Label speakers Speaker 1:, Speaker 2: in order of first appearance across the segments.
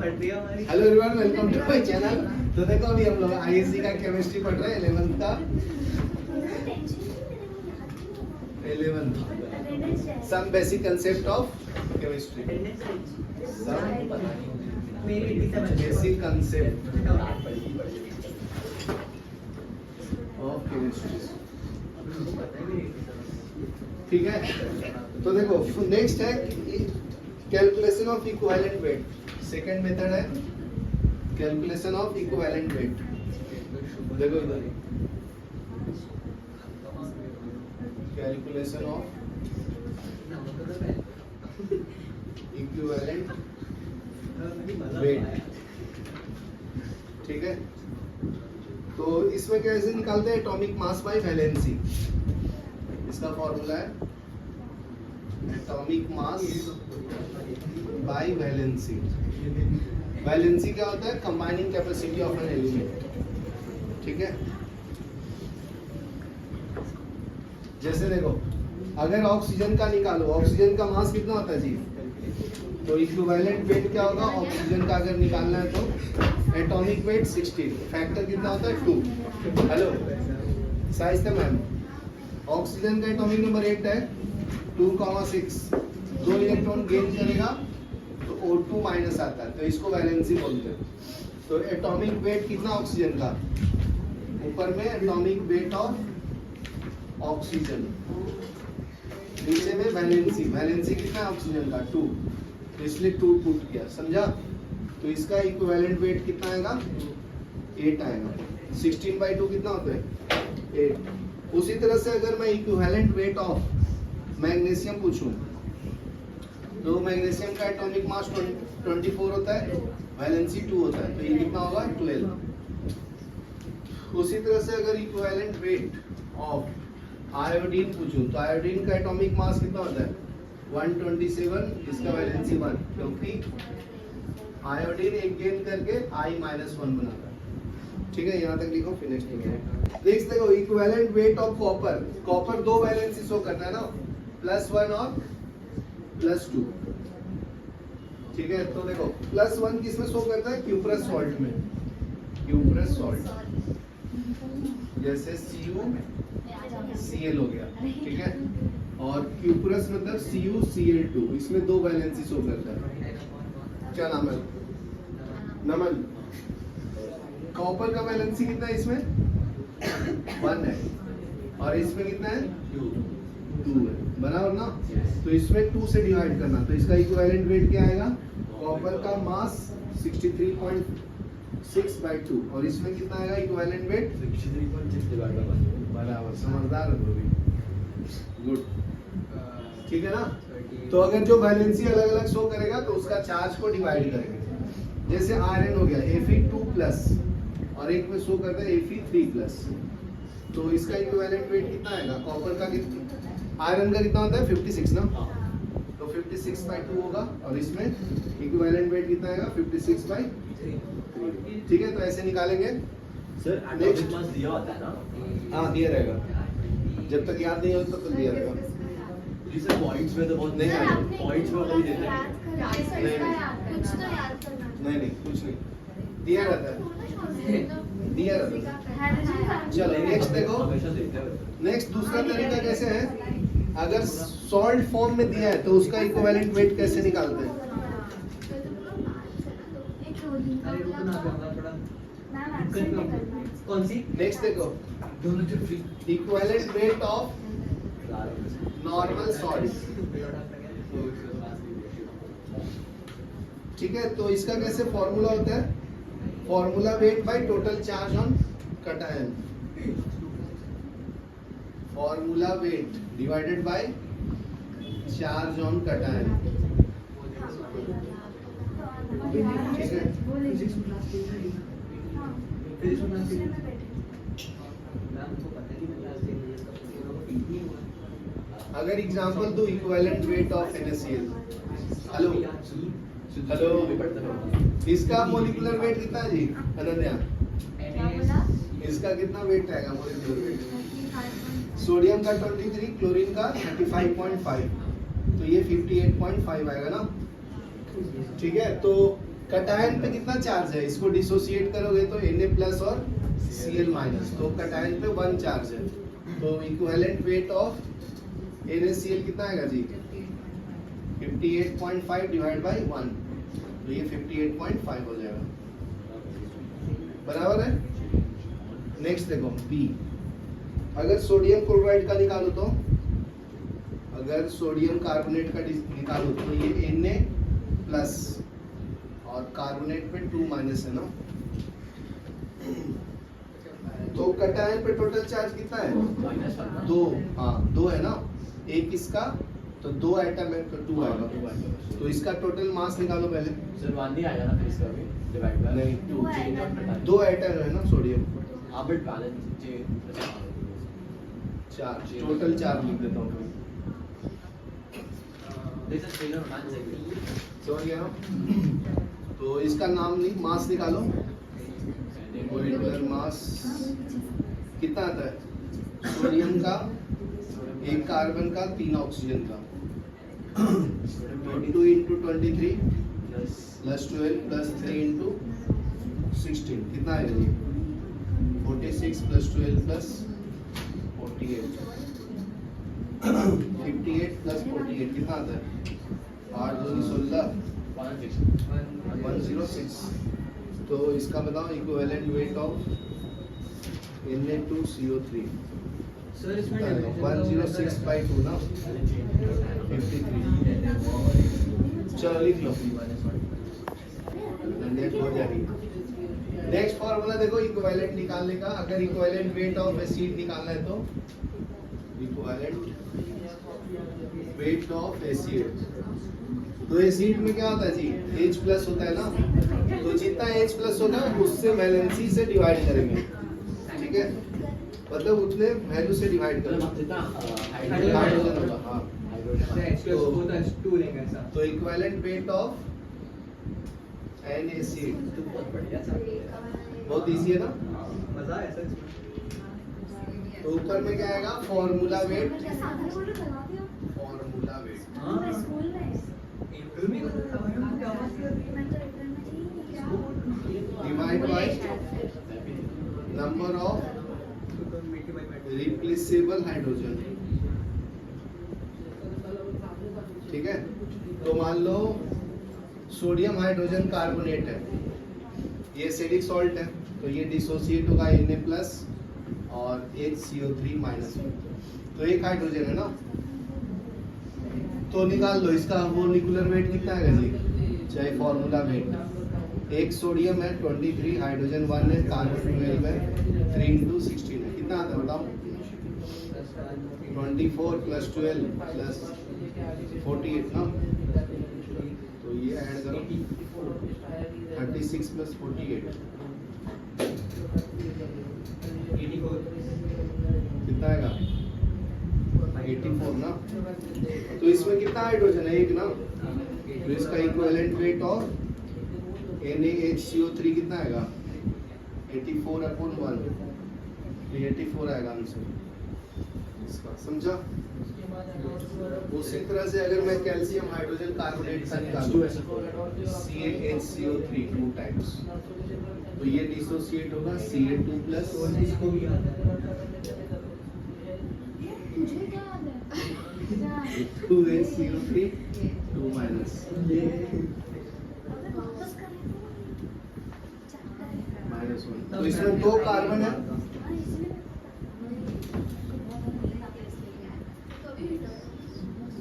Speaker 1: Hello everyone, welcome to my channel. तो देखो अभी हम लोग आईएससी का केमिस्ट्री पढ़ रहे हैं 11th का some basic concept of chemistry. Basic concept of chemistry, ठीक है। तो देखो नेक्स्ट है calculation of equivalent weight. Second method है कैलकुलेशन ऑफ इक्विवेलेंट वेट। देखो इधर कैलकुलेशन ऑफ इक्विवेलेंट वेट, ठीक है। तो इसमें कैसे निकालते हैं? Atomic mass by valency. इसका फॉर्मूला है atomic mass by valency. Valency क्या होता है? Combining capacity of an element, ठीक है। जैसे देखो अगर ऑक्सीजन का निकालो, ऑक्सीजन का मास कितना होता है जी? तो इक्विवेलेंट वेट क्या होगा? ऑक्सीजन का अगर निकालना है तो एटॉमिक वेट 16, फैक्टर कितना होता है 2। हेलो साइज था मैम। ऑक्सीजन का एटॉमिक नंबर 8 है, 2,6। 2 इलेक्ट्रॉन गेन करेगा तो O2 माइनस आता है, तो इसको वैलेंसी बोलते हैं। तो एटॉमिक वेट कितना ऑक्सीजन का? ऊपर में एटॉमिक वेट ऑफ ऑक्सीजन, नीचे में वैलेंसी। वैलेंसी कितना है ऑक्सीजन का? 2, तो इसलिए 2 पुट किया, समझा। तो इसका इक्विवेलेंट वेट कितना आएगा? 8 आएगा। 16/2 कितना होता है? 8। उसी तरह से अगर मैं इक्विवेलेंट वेट ऑफ मैग्नीशियम पूछूं तो मैग्नीशियम का एटॉमिक मास 24 होता है, वैलेंसी 2 होता है, तो ये कितना होगा? 12। उसी तरह से अगर इक्विवेलेंट वेट ऑफ आयोडीन पूछूं तो आयोडीन का एटॉमिक मास कितना होता है? 127, इसका वैलेंसी 1, क्योंकि आयोडीन एक गेन करके I-1 बनाता है, ठीक है। यहाँ तक लिखो, फिर नेक्स्ट देखो equivalent weight of copper. Copper 2 valency show करता है ना, +1 और +2, ठीक है। तो देखो +1 किसमें शो करता है? क्यूप्रस सॉल्ट में। क्यूप्रस सॉल्ट जैसे CuCl हो गया, ठीक है। और क्यूप्रस मतलब CuCl2, इसमें 2 वैलेंसी शो करता है। क्या नाम है? नमन। कॉपर का वैलेंसी कितना है इसमें? 1 है, और इसमें कितना है? 2 है, बराबर ना। तो इसमें 2 से डिवाइड करना, तो इसका इक्विवेलेंट वेट क्या आएगा? कॉपर का मास 63.6/2, और इसमें कितना आएगा इक्विवेलेंट वेट? 63.6 बराबर, समझदार हो भी, गुड, ठीक है ना। तो अगर जो वैलेंसी अलग अलग शो करेगा तो उसका चार्ज को डिवाइड करेंगे। जैसे आयरन हो गया Fe2+, और एक में शो करता है Fe3+, तो इसका इक्विवेलेंट वेट कितना आएगा? कॉपर का कितना, आयरन का कितना होता है? 56 ना, तो 56/2 होगा, और इसमें इक्विवेलेंट वेट कितना आएगा? 56/3, ठीक है। तो ऐसे निकालेंगे
Speaker 2: सर। एटॉमिक मास दिया होता है ना?
Speaker 1: हाँ, दिया रहेगा, जब तक याद नहीं हो तब तक दिया रहेगा
Speaker 2: जी सर। पॉइंट्स में तो बहुत नहीं है, पॉइंट्स में कभी देते हैं
Speaker 1: नहीं, कुछ नहीं दिया रहता है, दिया रहता है। चलो नेक्स्ट देखो, नेक्स्ट दूसरा तरीका कैसे है? अगर सॉल्ट फॉर्म में दिया है तो उसका इक्विवेलेंट वेट कैसे निकालते हैं?
Speaker 2: कौन सी?
Speaker 1: नेक्स्ट देखो equivalent weight of normal salt, ठीक है। तो इसका कैसे फॉर्मूला होता है? Formula weight by total charge on cation. Formula weight divided by charge on cation, ठीक है। अगर एग्जांपल दो equivalent weight of NaCl। Hello hello, इसका मॉलिक्यूलर वेट कितना है जी अनन्या? इसका कितना वेट आएगा मॉलिक्यूलर वेट? सोडियम का 23, क्लोरीन का 35.5, तो ये 58.5 आएगा ना, ठीक है। तो कटायन पे कितना चार्ज है, इसको डिसोसिएट करोगे तो Na प्लस और Cl माइनस, तो कटायन पे 1 चार्ज है, तो इक्विवेलेंट वेट ऑफ NaCl कितना आएगा जी 58.5 डिवाइड बाई 1, तो ये 58.5 हो जाएगा, बराबर है। नेक्स्ट देखो बी, अगर सोडियम क्लोराइड का निकालो तो, अगर सोडियम कार्बोनेट का निकालो तो ये Na प्लस और कार्बोनेट पे 2 माइनस है ना, तो कटायन पे टोटल चार्ज कितना है 2, हाँ 2 है ना, एक इसका तो 2 आइटम है तो 2 आएगा, तो इसका टोटल मास निकालो पहले।
Speaker 2: सर 1 नहीं आएगा ना फिर इसका भी डिवाइड बाय
Speaker 1: नहीं 2 आइटम है ना सोडियम,
Speaker 2: आप but balance
Speaker 1: charge total charge लिख देता हूँ, समझ गया ना। तो इसका नाम नहीं, मास निकालो, मोलिकुलर मास कितना आता है सोडियम का, 1 कार्बन का, 3 ऑक्सीजन का, 2 इंटू 23 प्लस 12 प्लस 3 इंटू 16 कितना आएगा ये 46 प्लस 12 प्लस 48 58 प्लस 48 कितना आता है 8 2 16 106, तो इसका बताओ equivalent weight of Na2CO3
Speaker 3: sir इसमें
Speaker 1: 106 by 2 ना 53, चलो लिख लो, हो जाएगी। नेक्स्ट फॉर्मूला देखो इक्विवेलेंट निकालने का, अगर इक्विवेलेंट वेट ऑफ एसिड निकालना है तो इक्विवेलेंट वेट ऑफ एसिड, तो एसिड में क्या होता है जी H प्लस होता है ना, तो जितना H प्लस होगा उससे वैलेंसी से डिवाइड करेंगे, ठीक है, मतलब उतने वैल्यू से डिवाइड करेंगे, हाइड्रोजन होगा, हाँ तो equivalent weight of N acid बहुत इजी है ना,
Speaker 3: मजा आया सर।
Speaker 1: तो ऊपर में क्या आएगा formula wait, formula weight divide by number of replaceable hydrogen, ठीक है। तो मान लो सोडियम हाइड्रोजन कार्बोनेट है, ये एसिडिक सॉल्ट है, तो ये डिसोसिएट होगा Na प्लस और HCO3 माइनस, तो एक हाइड्रोजन है ना, तो निकाल लो इसका मोलिकुलर वेट कितना है जी, चाहे फॉर्मूला वेट, एक सोडियम है 23, हाइड्रोजन 1 है, कार्बन 12 है, 3 इंटू 16 है, कितना आता है बताओ 24 प्लस 12 प्लस 48 ना, तो ये ऐड करो 36 प्लस 48 कितना आएगा 84 ना, तो इसमें कितना हाइड्रोजन है एक ना, तो इसका इक्विवेलेंट वेट ऑफ NaHCO3 कितना आएगा 84/1, 84 आएगा आंसर इसका, समझा। उसी तरह से अगर मैं कैल्शियम हाइड्रोजन कार्बोनेट का निकालूं CaHCO3 2 टाइम्स, तो ये डिसोसिएट होगा Ca2 प्लस 2HCO3 2 माइनस -1, तो इसमें 2 कार्बन है,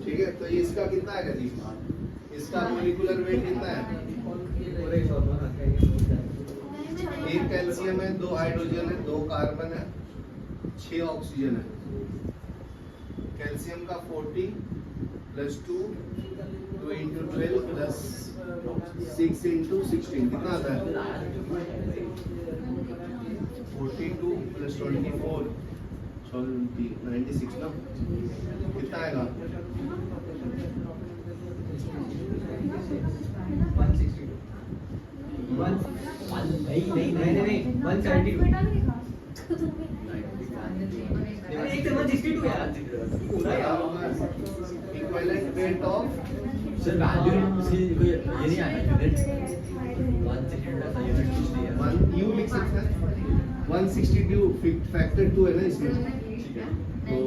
Speaker 1: ठीक है, तो इसका कितना आएगा जी, इसका मोलिकुलर वेट कितना है, एक कैल्शियम है, 2 हाइड्रोजन है, 2 कार्बन है, 6 ऑक्सीजन है, कैल्शियम का 40 प्लस 2 इंटू 12 प्लस 6 इंटू 16 कितना आता है 42 प्लस 24 96 ना, कितना आएगा
Speaker 3: 162 यार
Speaker 1: equivalent weight of
Speaker 2: sir value इसकी कोई ये नहीं आया यूनिट
Speaker 1: 1 यू लिख सकते हैं 162 फैक्टर 2 है ना इसमें, तो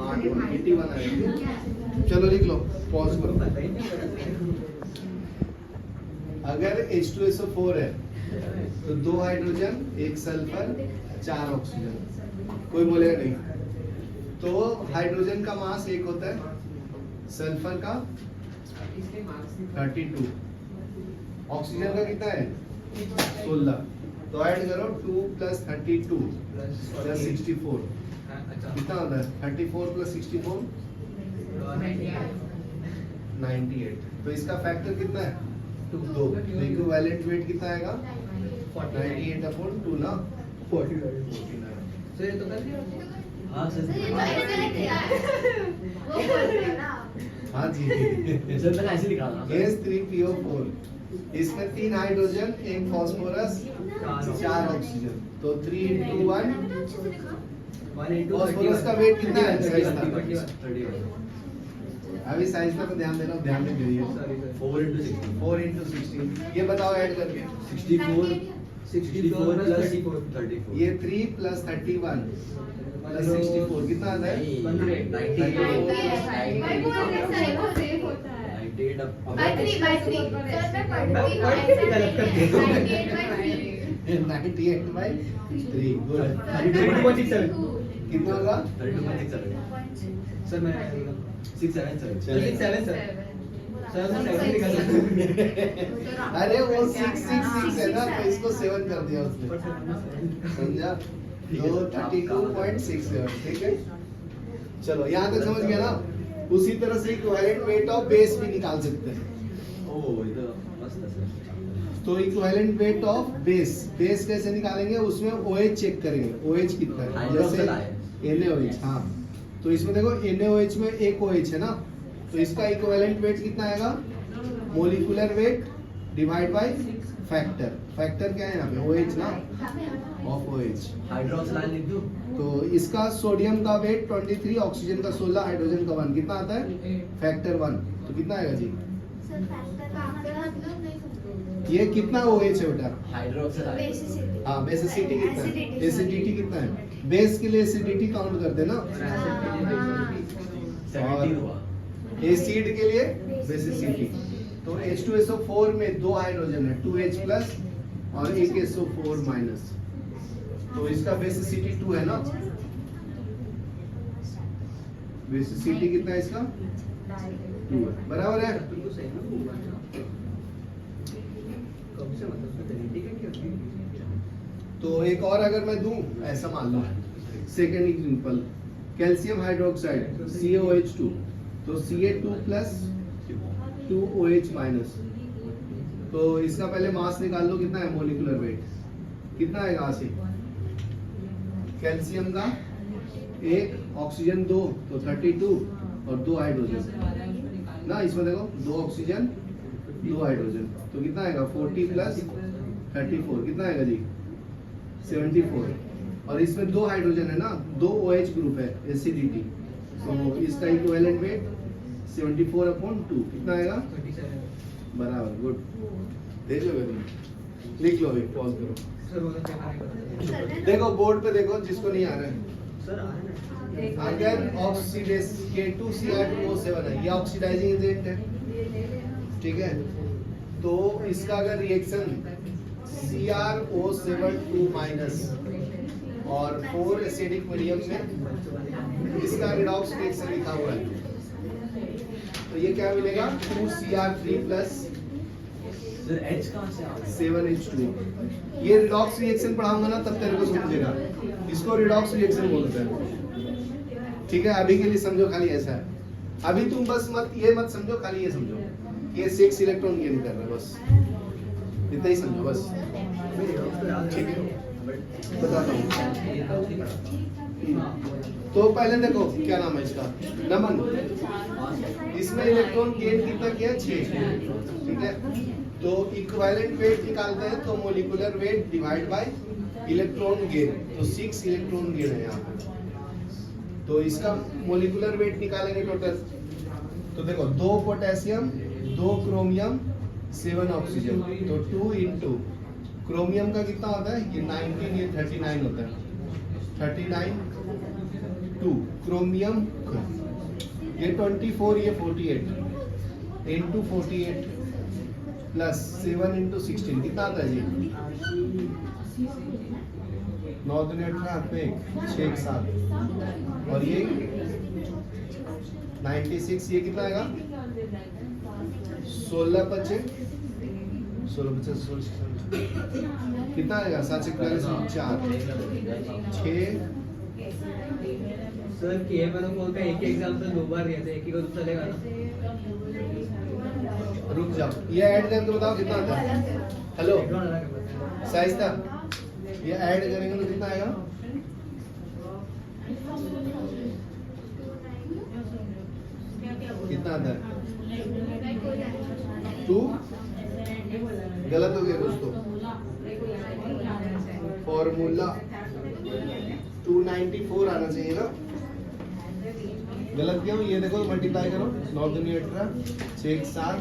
Speaker 1: 8 81 आएगा। चलो लिख लो, पॉज करो।
Speaker 3: पता ही नहीं करते।
Speaker 1: अगर H2SO4 है तो 2 हाइड्रोजन 1 सल्फर 4 ऑक्सीजन, कोई बोलेगा नहीं। तो हाइड्रोजन का मास 1 होता है, सल्फर का 32, ऑक्सीजन का कितना है 16। तो ऐड करो 2 + 32 + 64, कितना होता है 34 + 64 98। तो इसका फैक्टर कितना है 2। तो इक्विवेलेंट वेट कितना आएगा 98/2 ना 49।
Speaker 3: सर ये तो कर दिया।
Speaker 2: हाँ सर।
Speaker 1: हाँ जी
Speaker 2: सर मैंने ऐसे लिखा था।
Speaker 1: गैस 3PO4, इसमें 3 हाइड्रोजन 1 फास्फोरस 4 ऑक्सीजन, तो 3 × 1। फास्फोरस का वेट कितना है साइज का?
Speaker 2: 31।
Speaker 1: अभी साइज का तो ध्यान देना, ध्यान नहीं दे रही है।
Speaker 2: 4 × 16।
Speaker 1: 4 × 16, ये बताओ ऐड करके।
Speaker 2: 64
Speaker 3: 64 + 34
Speaker 2: 34।
Speaker 1: ये 3 + 31 + 64 कितना आता है 98/3। गुड।
Speaker 3: 32.67।
Speaker 1: कितना होगा
Speaker 2: 32.67।
Speaker 3: सर मैं
Speaker 2: 677।
Speaker 3: Sir 67 sir. सर मैं 7 लिखा था।
Speaker 1: अरे वो 666 है ना, तो इसको 7 कर दिया उसने, समझा? तो 32.67, ठीक है। चलो यहाँ तक समझ गया ना। उसी तरह से इक्विवेलेंट वेट ऑफ बेस भी निकाल सकते हैं।
Speaker 2: ओह ये तो मस्त है सर।
Speaker 1: तो इक्विवेलेंट वेट ऑफ बेस कैसे निकालेंगे, उसमें OH चेक करेंगे, OH कितना है,
Speaker 2: हाइड्रोक्सिल
Speaker 1: जैसे NaOH। हाँ, तो इसमें देखो NaOH में एक OH है ना, तो इसका इक्विवेलेंट वेट कितना आएगा molecular weight divide by factor. Factor क्या है यहाँ पे OH ना, ऑफ OH।
Speaker 2: हाइड्रोक्साइड लिख दूं?
Speaker 1: तो इसका सोडियम का वेट 23, ऑक्सीजन का 16, हाइड्रोजन का 1, कितना आता है फैक्टर 1। तो कितना आएगा जी, ये कितना OH है बेटा?
Speaker 2: हाइड्रोक्साइड।
Speaker 1: हाँ, बेसिसिटी कितना है, एसिडिटी कितना है, बेस के लिए एसिडिटी काउंट करते हैं ना,
Speaker 2: 17 हुआ।
Speaker 1: एसिड के लिए बेसिसिटी। तो H2SO4 में 2 हाइड्रोजन है, 2H+ और एक SO4-। तो इसका बेसिसिटी 2 है ना, बेसिसिटी कितना है इसका 2 है, बराबर है।
Speaker 3: बिल्कुल सही ना। कब से मतलब उसका तरीके क्या क्या?
Speaker 1: तो एक और अगर मैं दूं, ऐसा मान लो, second example, calcium hydroxide CaOH2, तो Ca2+ 2OH-। तो इसका पहले मास निकाल लो, कितना है मोलिकुलर वेट, कितना आएगा यहाँ से, कैल्शियम का 1, ऑक्सीजन 2, तो 32 और 2 हाइड्रोजन ना, इसमें देखो 2 ऑक्सीजन 2 हाइड्रोजन, तो कितना आएगा 40 + 34, कितना आएगा जी 74। और इसमें 2 हाइड्रोजन है ना, 2 OH ग्रुप है, एसिडिटी, तो इसका इक्विवेलेंट वेट 74/2, कितना आएगा
Speaker 3: 37।
Speaker 1: बराबर। गुड, देख लो तुम, लिख लो, अभी पॉज करो।
Speaker 3: सर वो तो क्या करेगा?
Speaker 1: देखो बोर्ड पे देखो, जिसको नहीं आ रहा है।
Speaker 3: सर आ रहा है।
Speaker 1: अगर ऑक्सीडेस K2Cr2O7 है, ये ऑक्सीडाइजिंग एजेंट है, ठीक है। तो इसका अगर रिएक्शन CrO7 - और 4 एसिडिक मीडियम में इसका रिडॉक्स रिएक्शन लिखा हुआ है, तो ये क्या मिलेगा 2Cr3+
Speaker 2: सर H कहाँ से आ रहा है?
Speaker 1: 7H2। ये रिडॉक्स रिएक्शन पढ़ाऊंगा ना, तब तेरे को समझेगा, इसको रिडॉक्स रिएक्शन बोलते हैं, ठीक है। अभी के लिए समझो खाली ऐसा है, अभी तुम बस ये मत समझो, खाली ये समझो कि ये 6 इलेक्ट्रॉन गेन कर रहा है, बस इतना ही समझो बस, ठीक है। बताता हूँ। तो पहले देखो क्या नाम है इसका, नमन, इसमें इलेक्ट्रॉन गेन कितना किया 6, ठीक है। तो इक्विवेलेंट वेट निकालते हैं, तो molecular weight divide by electron gain, तो 6 इलेक्ट्रॉन गेन है यहाँ पे। तो इसका मोलिकुलर वेट निकालेंगे टोटल, तो देखो 2 पोटेशियम 2 क्रोमियम 7 ऑक्सीजन, तो 2 × क्रोमियम का कितना होता है? ये 19, ये 39 होता है। 39 2 क्रोमियम, ये 24, ये 48 into 48 प्लस 7 into 16 कितना आता है जी? 9 दूनी 18 पे 6 7 और ये 96, ये कितना आएगा? 16 25 कितना आएगा? 7 41 4 6
Speaker 2: सर KMNO का एक एग्जाम तो 2 बार दिया था, एक ही को तो चलेगा ना?
Speaker 1: रुक जाओ, ये ऐड करके बताओ कितना आता है? हेलो साइस्ता, ये ऐड करेंगे तो कितना आएगा? कितना आता है? 2 गलत हो गया कुछ तो। फॉर्मूला 294 आना चाहिए ना? गलत क्यों? ये देखो मल्टीप्लाई करो, 9 दूनी 18 6 7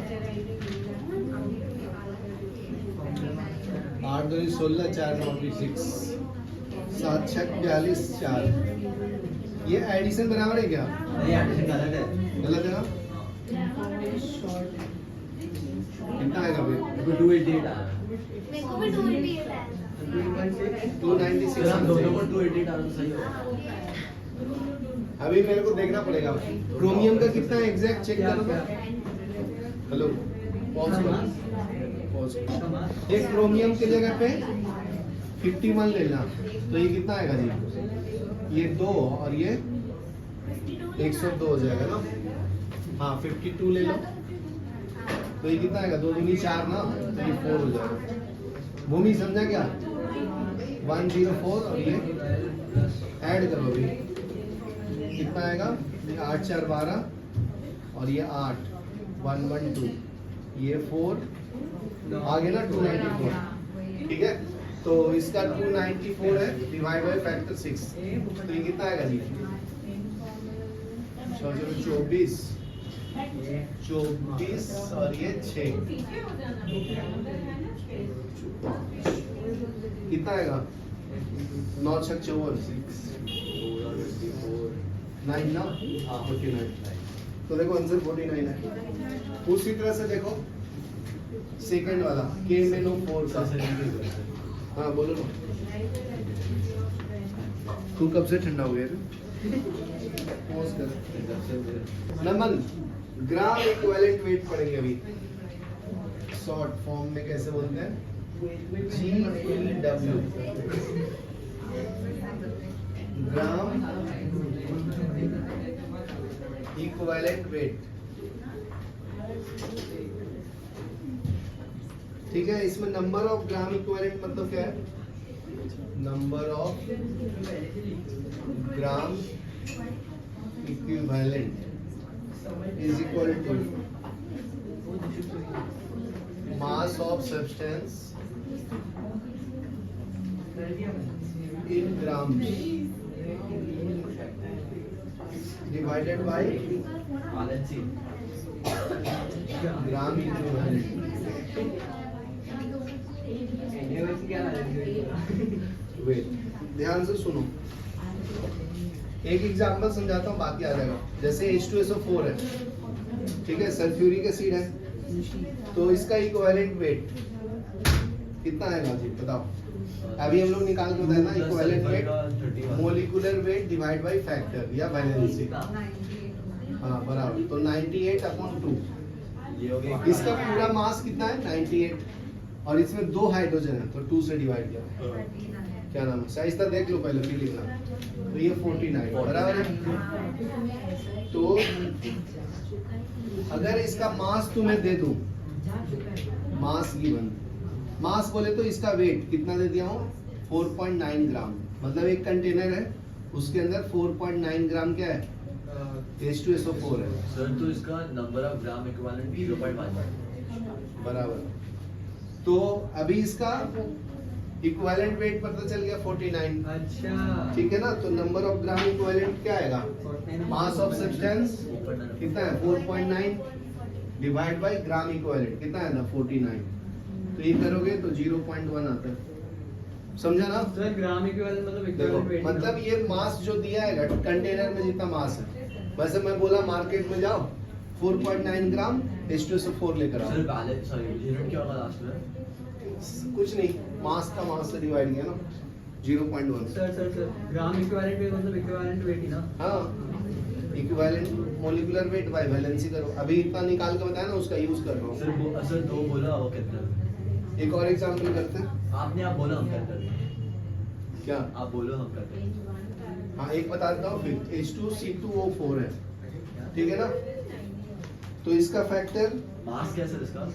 Speaker 1: 8 दूनी 16 4 9 6 7 6 42 4। ये एडिशन बराबर है क्या?
Speaker 2: नहीं, एडिशन गलत है।
Speaker 1: गलत है ना? कितना आएगा फिर?
Speaker 2: 288 आया।
Speaker 3: मेरे को भी 288 आया था।
Speaker 1: 296
Speaker 2: हम
Speaker 1: आना
Speaker 2: दोनों को
Speaker 1: चाहिए।
Speaker 2: 288 आना तो सही होगा।
Speaker 1: अभी मेरे को देखना पड़ेगा क्रोमियम का कितना है एग्जैक्ट चेक
Speaker 2: क्या-
Speaker 1: करो।
Speaker 2: क्या?
Speaker 1: हेलो पॉज करो, पॉज करो। एक क्रोमियम की जगह पे 51 लेना, तो ये कितना आएगा जी? ये 2 और ये 102 हो जाएगा ना? हाँ 52 ले लो, तो ये कितना आएगा? 2 दूनी 4 ना, तो ये 4 हो जाएगा। भूमि समझा क्या? 104 और ये ऐड करो अभी, कितना आएगा? 8 4 12 और ये 8 112, ये 4 आगे ना 294, ठीक है? तो इसका 294 है डिवाइड बाय फैक्टर 6, तो ये कितना आएगा जी? 24 और ये 6 कितना आएगा? 9 6 24 9 ना? हाँ 49। तो देखो आंसर 49 है। उसी तरह से देखो सेकंड वाला KMNO4 का। हाँ बोलो ना। तू कब से ठंडा हो गया? पॉज कर। नमन ग्राम इक्विवेलेंट वेट पढ़ेंगे अभी। शॉर्ट फॉर्म में कैसे बोलते हैं? GEW gram equivalent weight. ठीक है, इसमें नंबर ऑफ ग्राम इक्विवेलेंट मतलब क्या है? Number of gram equivalent is equal to mass of substance in grams divided by gram equivalent. Wait, ध्यान से सुनो, एक एग्जांपल समझाता हूँ, बाकी आ जाएगा। जैसे H2SO4 है, ठीक है, सल्फ्यूरिक एसिड है, तो इसका इक्विवेलेंट वेट कितना आएगा जी? बताओ। अभी हम लोग निकाल के बताए ना, equivalent weight molecular weight divide by factor या वैलेंसी। हाँ बराबर, तो 98/2। इसका पूरा मास कितना है? 98, और इसमें 2 हाइड्रोजन है तो 2 से डिवाइड किया। क्या नाम है? साइज देख लो पहले, फिर लिखना। तो ये 49 बराबर है। तो अगर इसका मास तुम्हें दे दूं, मास गिवन, मास बोले तो इसका वेट कितना दे दिया हूँ? 4.9 ग्राम। मतलब एक कंटेनर है, उसके अंदर 4.9 ग्राम क्या है? H2SO4 है।
Speaker 2: सर तो इसका नंबर ऑफ ग्राम इक्विवेलेंट 0.5
Speaker 1: बराबर। तो अभी इसका इक्विवेलेंट वेट पता चल गया 49।
Speaker 2: अच्छा,
Speaker 1: ठीक है ना? तो नंबर ऑफ ग्राम इक्विवेलेंट क्या आएगा? मास ऑफ सब्सटेंस कितना है? 4.9 डिवाइड बाय ग्राम इक्विवेलेंट कितना है ना? 49। तो ये करोगे तो 0.1 आता है, समझा ना?
Speaker 3: सर ग्राम इक्विवेलेंट मतलब
Speaker 1: देखो
Speaker 3: इक्विवेलेंट वेट
Speaker 1: मतलब ये मास जो दिया है कंटेनर में जितना मास है, वैसे मैं बोला मार्केट में जाओ 4.9 ग्राम H2SO4 लेकर आओ।
Speaker 2: सर बैलेंस सॉरी यूनिट क्या होगा लास्ट में?
Speaker 1: कुछ नहीं, मास का मास से डिवाइड किया ना 0.1।
Speaker 3: सर ग्राम इक्विवेलेंट वेट मतलब इक्विवेलेंट वेट ही ना।
Speaker 1: हाँ, equivalent molecular weight by valency करो। अभी इतना निकाल के बताया ना, उसका यूज कर रहा हूँ।
Speaker 2: सर दो बोला वो कितना?
Speaker 1: एक और एग्जांपल करते हैं।
Speaker 2: आपने आप बोला हम करते हैं।
Speaker 1: क्या?
Speaker 2: आप बोलो हम करते हैं।
Speaker 1: हाँ एक बता देता हूँ फिर, H2C2O4 है, ठीक है ना? तो इसका फैक्टर
Speaker 2: मास क्या है सर इसका?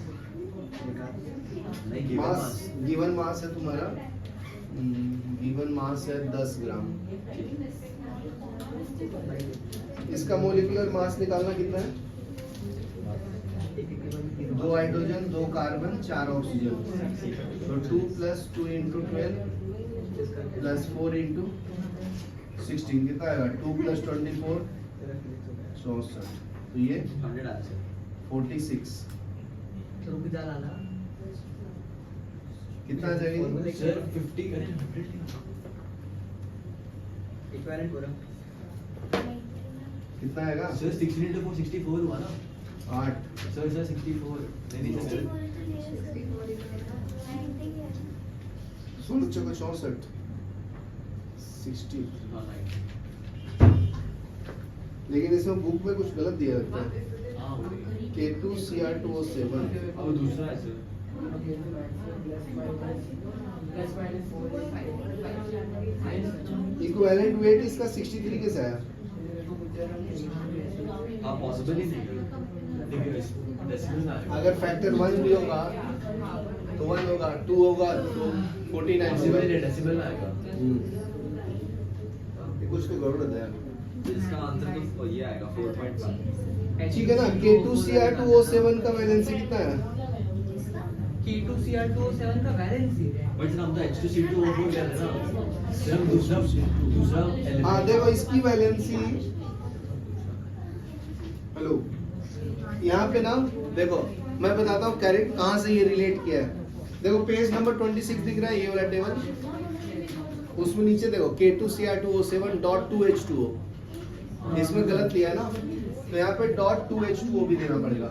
Speaker 2: नहीं गिवन
Speaker 1: मास,
Speaker 2: मास।
Speaker 1: गिवन मास है तुम्हारा, गिवन मास है 10 ग्राम। इसका मोलिकुलर मास निकालना कितना है? 2 हाइड्रोजन 2 कार्बन 4 ऑक्सीजन, तो 2 + 2 × 12 + 4 × 16 कितना आएगा? 2 + 24 64, तो ये
Speaker 2: 100 आया सर।
Speaker 1: 46
Speaker 3: तो रुक जा लाला।
Speaker 1: कितना चाहिए?
Speaker 2: सर 50 करें 100
Speaker 3: इक्विवेलेंट पूरा।
Speaker 1: कितना आएगा?
Speaker 2: सर 16 × 4 64 हुआ ना?
Speaker 1: 8।
Speaker 2: सर 64 नहीं सर
Speaker 1: 16 चौका 64 60।
Speaker 2: हाँ नहीं।
Speaker 1: लेकिन इसमें बुक में कुछ गलत दिया रहता है।
Speaker 2: हाँ हो गई।
Speaker 1: K2Cr2O7
Speaker 2: अब दूसरा है सर।
Speaker 1: इक्विवेलेंट वेट इसका 63 कैसे आया?
Speaker 2: हाँ पॉसिबल ही नहीं है। देखिए डेसिमल में आएगा।
Speaker 1: अगर फैक्टर 1 भी होगा तो 1 होगा, 2 होगा तो 49
Speaker 2: पॉसिबल
Speaker 1: होगा।
Speaker 2: ही डेसिमल में आएगा।
Speaker 1: ये कुछ तो गड़बड़ है यार।
Speaker 2: तो इसका आंसर तो ये आएगा 4.1।
Speaker 1: ठीक है ना? K2Cr2O7 का वैलेंसी कितना है?
Speaker 3: K2Cr2O7 का वैलेंसी है।
Speaker 2: बट सर हम तो H2C2O4 ले रहे हैं ना। सिर्फ दूसरा एलिमेंट।
Speaker 1: हाँ देखो इसकी वैलेंसी, हेलो यहाँ पे ना देखो मैं बताता हूँ करेक्ट कहाँ से ये रिलेट किया है। देखो पेज नंबर 26 दिख रहा है, ये वाला टेबल, उसमें नीचे देखो K2Cr2O7.2H2O, इसमें गलत लिया है ना, तो यहाँ पे .2H2O भी देना पड़ेगा।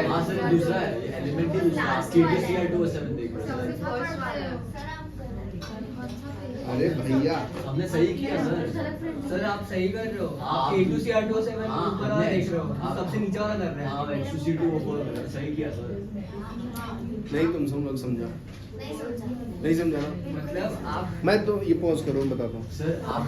Speaker 2: हाँ सर दूसरा है एलिमेंट ही दूसरा K2Cr2O7 देख रहे हैं।
Speaker 1: अरे भैया
Speaker 2: हमने सही किया सर।
Speaker 3: सर आप सही कर रहे हो।
Speaker 2: हाँ,
Speaker 3: आप K2Cr2O7
Speaker 2: हाँ,
Speaker 3: ऊपर वाला देख रहे हो। आप सबसे नीचे वाला कर रहे हैं।
Speaker 2: हाँ H2C2O4 सही किया सर।
Speaker 1: नहीं तुम सब लोग समझा नहीं समझा ना?
Speaker 3: मतलब आप
Speaker 1: मैं तो ये पॉज करो, बताता हूँ।
Speaker 2: सर आप